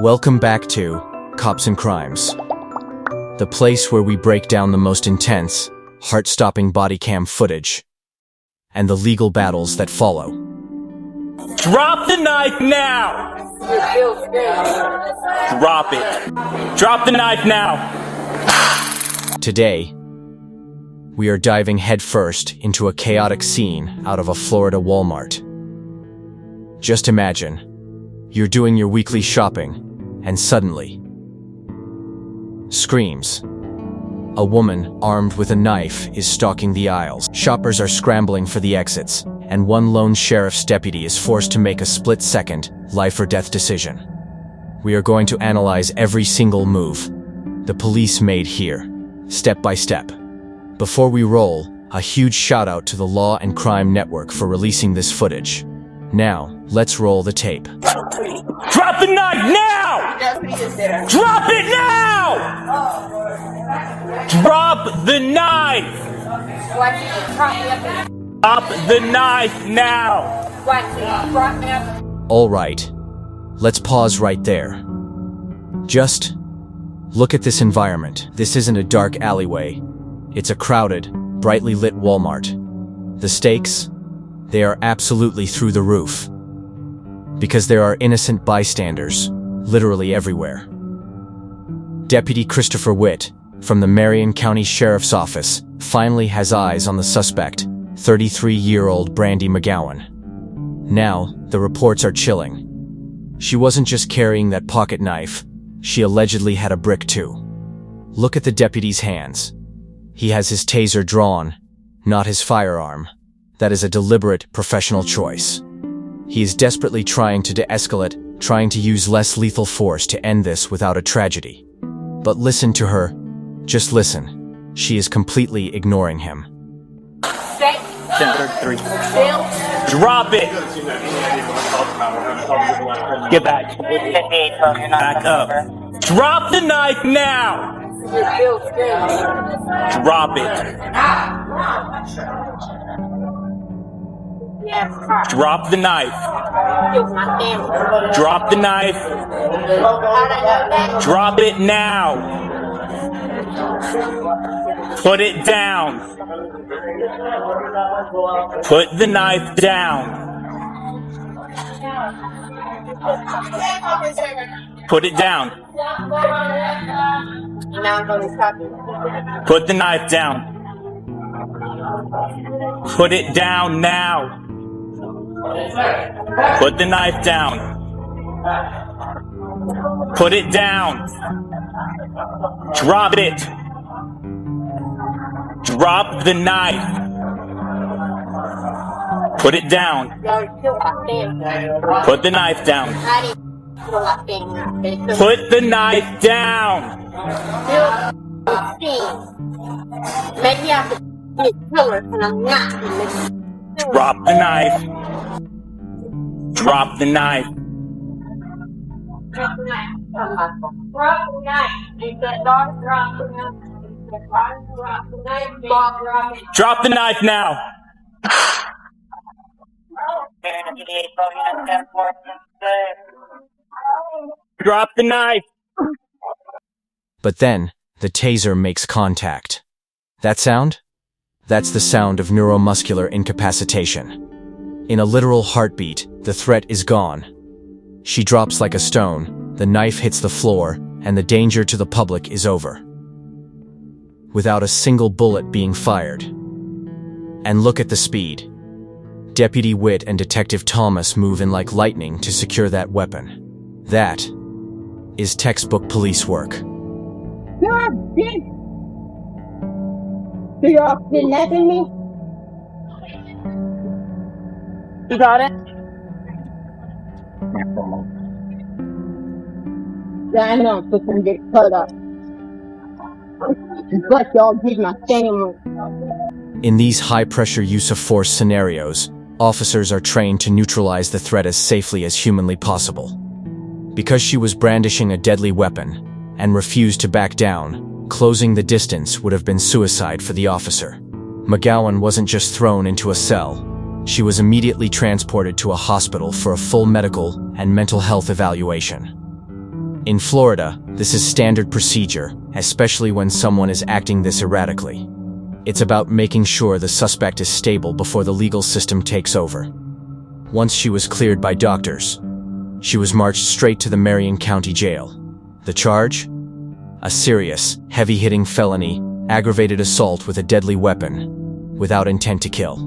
Welcome back to Cops and Crimes, the place where we break down the most intense, heart-stopping body cam footage and the legal battles that follow. Drop the knife now! Drop it. Drop the knife now! Today, we are diving headfirst into a chaotic scene out of a Florida Walmart. Just imagine, you're doing your weekly shopping, and suddenly, screams. A woman, armed with a knife, is stalking the aisles. Shoppers are scrambling for the exits, and one lone sheriff's deputy is forced to make a split-second, life-or-death decision. We are going to analyze every single move the police made here, step by step. Before we roll, a huge shout-out to the Law&Crime Network for releasing this footage. Now, let's roll the tape. Drop the knife now! Drop it now! Drop the knife! Drop the knife now! All right, let's pause right there. Just look at this environment. This isn't a dark alleyway. It's a crowded, brightly lit Walmart. The stakes? They are absolutely through the roof. Because there are innocent bystanders, literally everywhere. Deputy Christopher Witte, from the Marion County Sheriff's Office, finally has eyes on the suspect, 33-year-old Brandy McGowan. Now, the reports are chilling. She wasn't just carrying that pocket knife, she allegedly had a brick too. Look at the deputy's hands. He has his taser drawn, not his firearm. That is a deliberate, professional choice. He is desperately trying to de-escalate, trying to use less lethal force to end this without a tragedy. But listen to her. Just listen. She is completely ignoring him. 10:33. Drop it! Get back. Back up. Drop the knife now! Drop it. Drop the knife. Drop the knife. Drop it now. Put it down. Put the knife down. Put it down. Put the knife down. Put it down now. Put the knife down. Put it down. Drop it. Drop the knife. Put it down. Put the knife down. Put the knife down. Drop the knife. Drop the knife. Drop the knife now. Drop the knife. But then, the taser makes contact. That sound? That's the sound of neuromuscular incapacitation. In a literal heartbeat, the threat is gone. She drops like a stone, the knife hits the floor, and the danger to the public is over. Without a single bullet being fired. And look at the speed. Deputy Witte and Detective Thomas move in like lightning to secure that weapon. That is textbook police work. So you're all kidnapping me? You got it? Yeah, I know I'm supposed to get cut up. But y'all did my family. In these high-pressure use of force scenarios, officers are trained to neutralize the threat as safely as humanly possible. Because she was brandishing a deadly weapon and refused to back down, closing the distance would have been suicide for the officer. McGowan wasn't just thrown into a cell. She was immediately transported to a hospital for a full medical and mental health evaluation. In Florida, this is standard procedure, especially when someone is acting this erratically. It's about making sure the suspect is stable before the legal system takes over. Once she was cleared by doctors, she was marched straight to the Marion County Jail. The charge? A serious, heavy-hitting felony, aggravated assault with a deadly weapon, without intent to kill.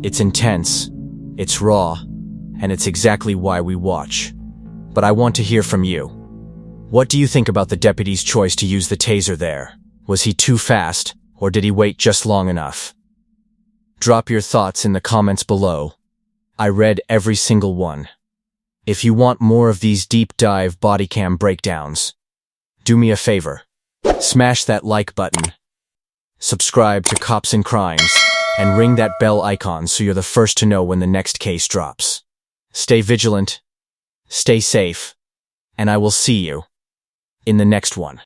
It's intense, it's raw, and it's exactly why we watch. But I want to hear from you. What do you think about the deputy's choice to use the taser there? Was he too fast, or did he wait just long enough? Drop your thoughts in the comments below. I read every single one. If you want more of these deep dive body cam breakdowns, do me a favor. Smash that like button, subscribe to Cops and Crimes, and ring that bell icon so you're the first to know when the next case drops. Stay vigilant, stay safe, and I will see you in the next one.